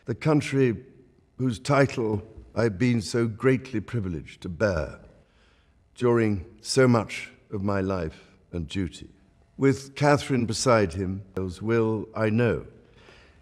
the country whose title I've been so greatly privileged to bear during so much of my life and duty. With Catherine beside him, will, I know,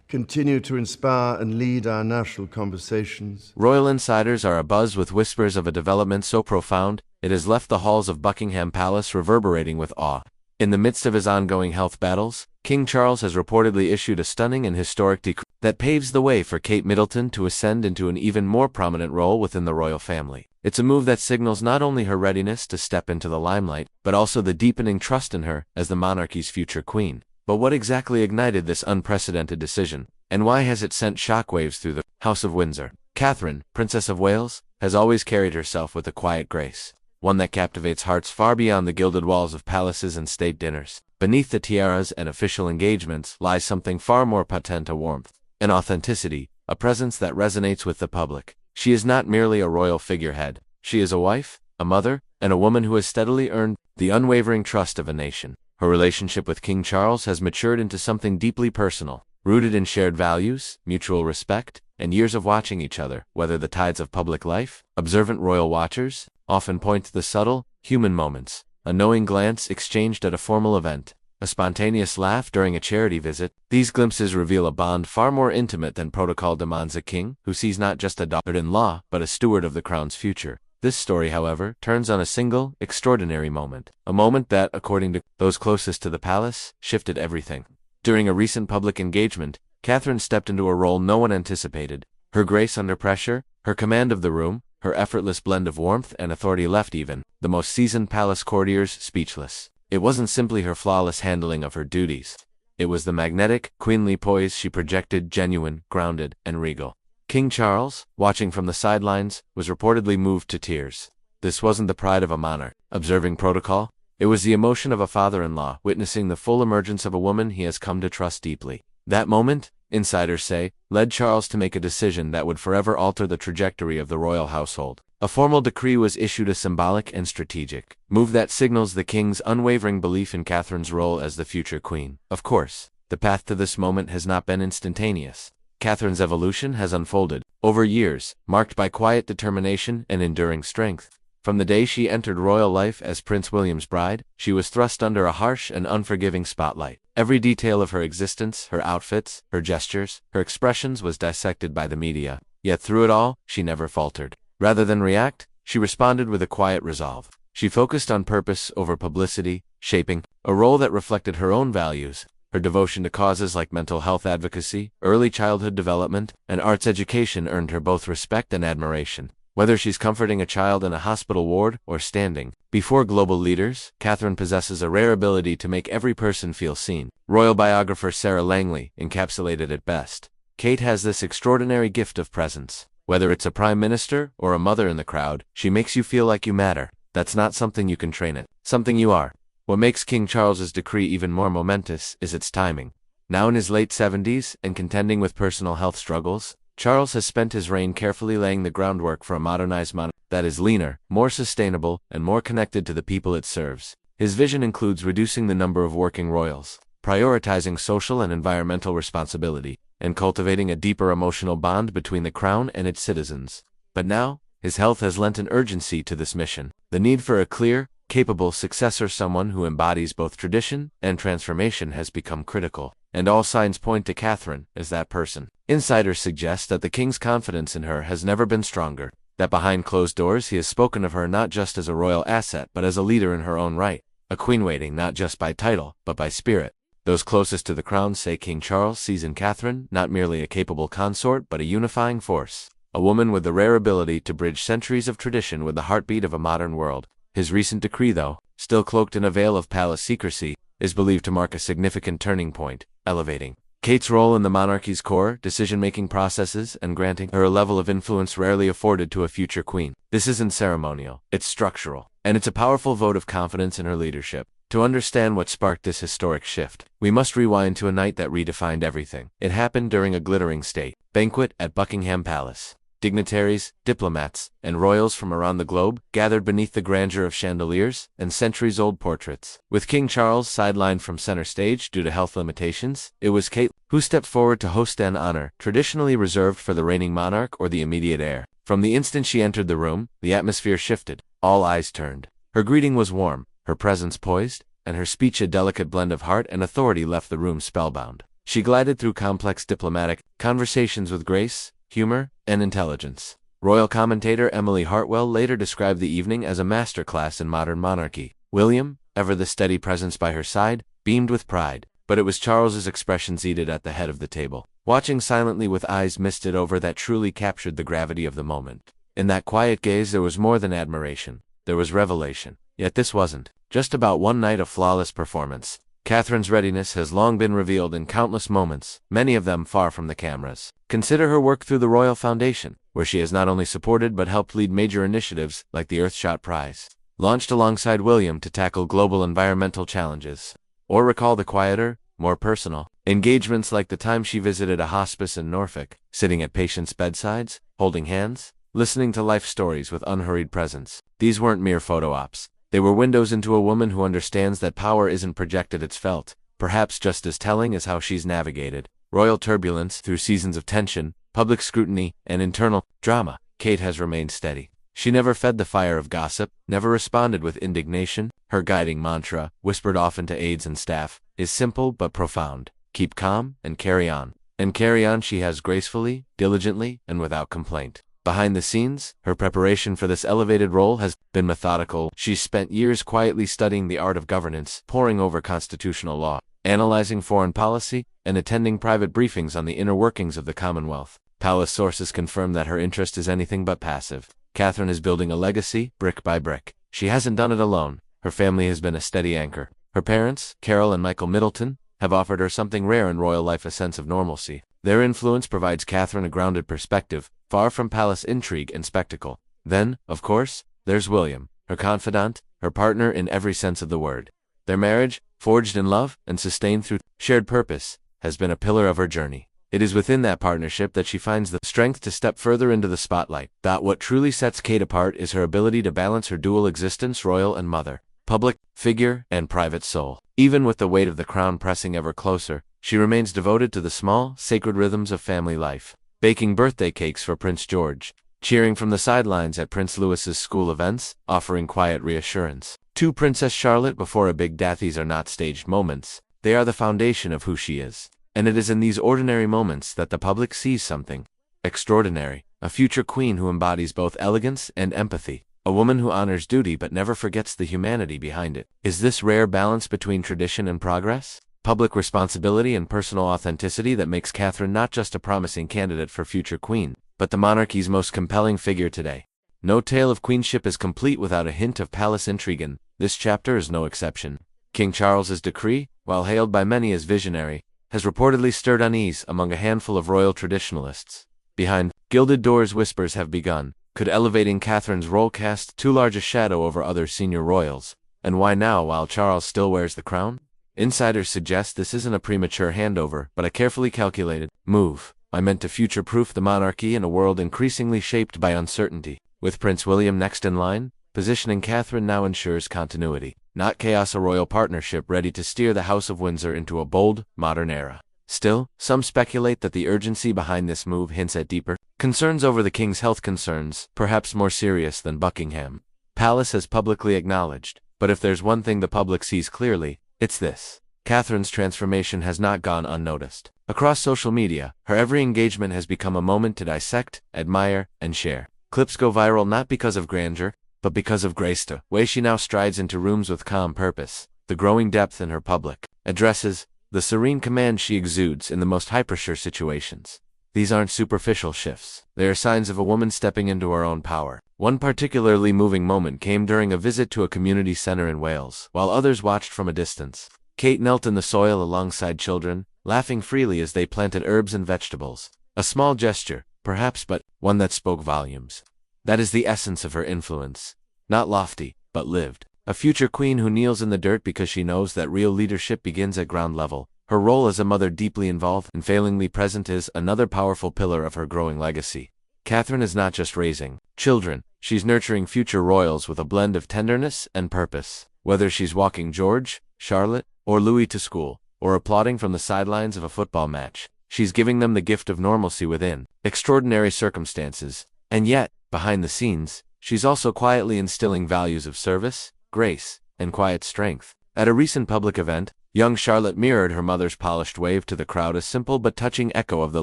continue to inspire and lead our national conversations. Royal insiders are abuzz with whispers of a development so profound, it has left the halls of Buckingham Palace reverberating with awe. In the midst of his ongoing health battles, King Charles has reportedly issued a stunning and historic decree that paves the way for Kate Middleton to ascend into an even more prominent role within the royal family. It's a move that signals not only her readiness to step into the limelight, but also the deepening trust in her as the monarchy's future queen. But what exactly ignited this unprecedented decision, and why has it sent shockwaves through the House of Windsor? Catherine, Princess of Wales, has always carried herself with a quiet grace, one that captivates hearts far beyond the gilded walls of palaces and state dinners. Beneath the tiaras and official engagements lies something far more potent: a warmth, an authenticity, a presence that resonates with the public. She is not merely a royal figurehead. She is a wife, a mother, and a woman who has steadily earned the unwavering trust of a nation. Her relationship with King Charles has matured into something deeply personal, rooted in shared values, mutual respect, and years of watching each other weather the tides of public life. Observant royal watchers often point to the subtle, human moments: a knowing glance exchanged at a formal event, a spontaneous laugh during a charity visit. These glimpses reveal a bond far more intimate than protocol demands: a king who sees not just a daughter-in-law, but a steward of the crown's future. This story, however, turns on a single, extraordinary moment. A moment that, according to those closest to the palace, shifted everything. During a recent public engagement, Catherine stepped into a role no one anticipated. Her grace under pressure, her command of the room, her effortless blend of warmth and authority left even the most seasoned palace courtiers speechless. It wasn't simply her flawless handling of her duties. It was the magnetic, queenly poise she projected: genuine, grounded, and regal. King Charles, watching from the sidelines, was reportedly moved to tears. This wasn't the pride of a monarch observing protocol. It was the emotion of a father-in-law witnessing the full emergence of a woman he has come to trust deeply. That moment, insiders say, led Charles to make a decision that would forever alter the trajectory of the royal household. A formal decree was issued, a symbolic and strategic move that signals the king's unwavering belief in Catherine's role as the future queen. Of course, the path to this moment has not been instantaneous. Catherine's evolution has unfolded over years, marked by quiet determination and enduring strength. From the day she entered royal life as Prince William's bride, she was thrust under a harsh and unforgiving spotlight. Every detail of her existence, her outfits, her gestures, her expressions was dissected by the media. Yet through it all, she never faltered. Rather than react, she responded with a quiet resolve. She focused on purpose over publicity, shaping a role that reflected her own values. Her devotion to causes like mental health advocacy, early childhood development, and arts education earned her both respect and admiration. Whether she's comforting a child in a hospital ward or standing before global leaders, Catherine possesses a rare ability to make every person feel seen. Royal biographer Sarah Langley encapsulated it best. Kate has this extraordinary gift of presence. Whether it's a prime minister or a mother in the crowd, she makes you feel like you matter. That's not something you can train it, something you are. What makes King Charles's decree even more momentous is its timing. Now in his late 70s and contending with personal health struggles, Charles has spent his reign carefully laying the groundwork for a modernized monarchy that is leaner, more sustainable, and more connected to the people it serves. His vision includes reducing the number of working royals, prioritizing social and environmental responsibility, and cultivating a deeper emotional bond between the crown and its citizens. But now, his health has lent an urgency to this mission. The need for a clear, capable successor, someone who embodies both tradition and transformation, has become critical, and all signs point to Catherine as that person. Insiders suggest that the king's confidence in her has never been stronger, that behind closed doors he has spoken of her not just as a royal asset but as a leader in her own right, a queen waiting not just by title but by spirit. Those closest to the crown say King Charles sees in Catherine not merely a capable consort but a unifying force, a woman with the rare ability to bridge centuries of tradition with the heartbeat of a modern world. His recent decree, though, still cloaked in a veil of palace secrecy, is believed to mark a significant turning point, elevating Kate's role in the monarchy's core decision-making processes and granting her a level of influence rarely afforded to a future queen. This isn't ceremonial, it's structural, and it's a powerful vote of confidence in her leadership. To understand what sparked this historic shift, we must rewind to a night that redefined everything. It happened during a glittering state banquet at Buckingham Palace. Dignitaries, diplomats, and royals from around the globe gathered beneath the grandeur of chandeliers and centuries-old portraits. With King Charles sidelined from center stage due to health limitations, it was Kate who stepped forward to host an honor traditionally reserved for the reigning monarch or the immediate heir. From the instant she entered the room, the atmosphere shifted. All eyes turned. Her greeting was warm, her presence poised, and her speech a delicate blend of heart and authority left the room spellbound. She glided through complex diplomatic conversations with grace, humor, and intelligence. Royal commentator Emily Hartwell later described the evening as a masterclass in modern monarchy. William, ever the steady presence by her side, beamed with pride, but it was Charles's expression seated at the head of the table, watching silently with eyes misted over that truly captured the gravity of the moment. In that quiet gaze there was more than admiration, there was revelation. Yet this wasn't just about one night of flawless performance. Catherine's readiness has long been revealed in countless moments, many of them far from the cameras. Consider her work through the Royal Foundation, where she has not only supported but helped lead major initiatives like the Earthshot Prize, launched alongside William to tackle global environmental challenges. Or recall the quieter, more personal engagements like the time she visited a hospice in Norfolk, sitting at patients' bedsides, holding hands, listening to life stories with unhurried presence. These weren't mere photo ops. They were windows into a woman who understands that power isn't projected, it's felt. Perhaps just as telling is how she's navigated royal turbulence through seasons of tension, public scrutiny, and internal drama. Kate has remained steady. She never fed the fire of gossip, never responded with indignation. Her guiding mantra, whispered often to aides and staff, is simple but profound. Keep calm and carry on. And carry on she has gracefully, diligently, and without complaint. Behind the scenes, her preparation for this elevated role has been methodical. She's spent years quietly studying the art of governance, poring over constitutional law, analyzing foreign policy, and attending private briefings on the inner workings of the Commonwealth. Palace sources confirm that her interest is anything but passive. Catherine is building a legacy, brick by brick. She hasn't done it alone. Her family has been a steady anchor. Her parents, Carol and Michael Middleton, have offered her something rare in royal life, a sense of normalcy. Their influence provides Catherine a grounded perspective, far from palace intrigue and spectacle. Then, of course, there's William, her confidant, her partner in every sense of the word. Their marriage, forged in love and sustained through shared purpose, has been a pillar of her journey. It is within that partnership that she finds the strength to step further into the spotlight. What truly sets Kate apart is her ability to balance her dual existence, royal and mother, public figure and private soul. Even with the weight of the crown pressing ever closer, she remains devoted to the small, sacred rhythms of family life. Baking birthday cakes for Prince George, cheering from the sidelines at Prince Louis's school events, offering quiet reassurance to Princess Charlotte before a big death. These are not staged moments. They are the foundation of who she is. And it is in these ordinary moments that the public sees something extraordinary, a future queen who embodies both elegance and empathy, a woman who honors duty but never forgets the humanity behind it. Is this rare balance between tradition and progress, public responsibility and personal authenticity, that makes Catherine not just a promising candidate for future queen, but the monarchy's most compelling figure today? No tale of queenship is complete without a hint of palace intrigue, and this chapter is no exception. King Charles's decree, while hailed by many as visionary, has reportedly stirred unease among a handful of royal traditionalists. Behind gilded doors, whispers have begun. Could elevating Catherine's role cast too large a shadow over other senior royals? And why now, while Charles still wears the crown? Insiders suggest this isn't a premature handover, but a carefully calculated move, meant to future-proof the monarchy in a world increasingly shaped by uncertainty. With Prince William next in line, positioning Catherine now ensures continuity, not chaos, a royal partnership ready to steer the House of Windsor into a bold, modern era. Still, some speculate that the urgency behind this move hints at deeper concerns over the king's health, concerns perhaps more serious than Buckingham Palace has publicly acknowledged. But if there's one thing the public sees clearly, it's this: Catherine's transformation has not gone unnoticed. Across social media, her every engagement has become a moment to dissect, admire, and share. Clips go viral not because of grandeur, but because of grace. The way she now strides into rooms with calm purpose, the growing depth in her public addresses, the serene command she exudes in the most high-pressure situations. These aren't superficial shifts. They are signs of a woman stepping into her own power. One particularly moving moment came during a visit to a community center in Wales. While others watched from a distance, Kate knelt in the soil alongside children, laughing freely as they planted herbs and vegetables. A small gesture, perhaps, but one that spoke volumes. That is the essence of her influence. Not lofty, but lived. A future queen who kneels in the dirt because she knows that real leadership begins at ground level. Her role as a mother, deeply involved and failingly present, is another powerful pillar of her growing legacy. Catherine is not just raising children, she's nurturing future royals with a blend of tenderness and purpose. Whether she's walking George, Charlotte, or Louis to school, or applauding from the sidelines of a football match, she's giving them the gift of normalcy within extraordinary circumstances. And yet, behind the scenes, she's also quietly instilling values of service, grace, and quiet strength. At a recent public event, young Charlotte mirrored her mother's polished wave to the crowd, a simple but touching echo of the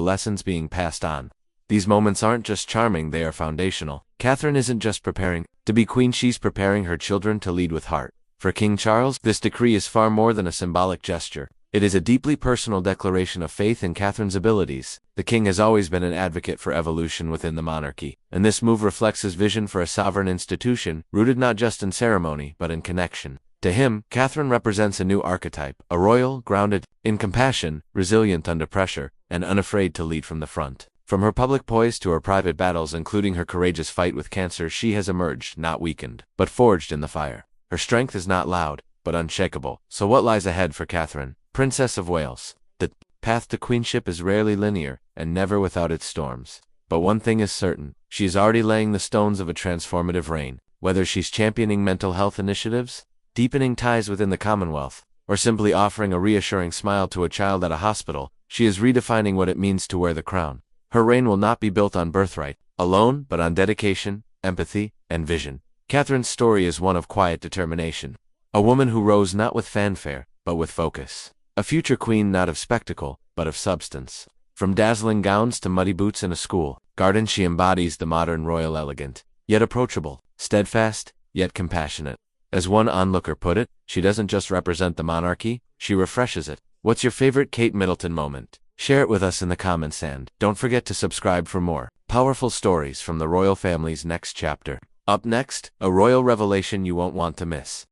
lessons being passed on. These moments aren't just charming, they are foundational. Catherine isn't just preparing to be queen, she's preparing her children to lead with heart. For King Charles, this decree is far more than a symbolic gesture. It is a deeply personal declaration of faith in Catherine's abilities. The king has always been an advocate for evolution within the monarchy, and this move reflects his vision for a sovereign institution, rooted not just in ceremony, but in connection. To him, Catherine represents a new archetype, a royal, grounded in compassion, resilient under pressure, and unafraid to lead from the front. From her public poise to her private battles, including her courageous fight with cancer, she has emerged, not weakened, but forged in the fire. Her strength is not loud, but unshakable. So what lies ahead for Catherine, Princess of Wales? The path to queenship is rarely linear, and never without its storms. But one thing is certain, she is already laying the stones of a transformative reign. Whether she's championing mental health initiatives, deepening ties within the Commonwealth, or simply offering a reassuring smile to a child at a hospital, she is redefining what it means to wear the crown. Her reign will not be built on birthright alone, but on dedication, empathy, and vision. Catherine's story is one of quiet determination. A woman who rose not with fanfare, but with focus. A future queen not of spectacle, but of substance. From dazzling gowns to muddy boots in a school garden, she embodies the modern royal, elegant, yet approachable, steadfast, yet compassionate. As one onlooker put it, she doesn't just represent the monarchy, she refreshes it. What's your favorite Kate Middleton moment? Share it with us in the comments, and don't forget to subscribe for more powerful stories from the royal family's next chapter. Up next, a royal revelation you won't want to miss.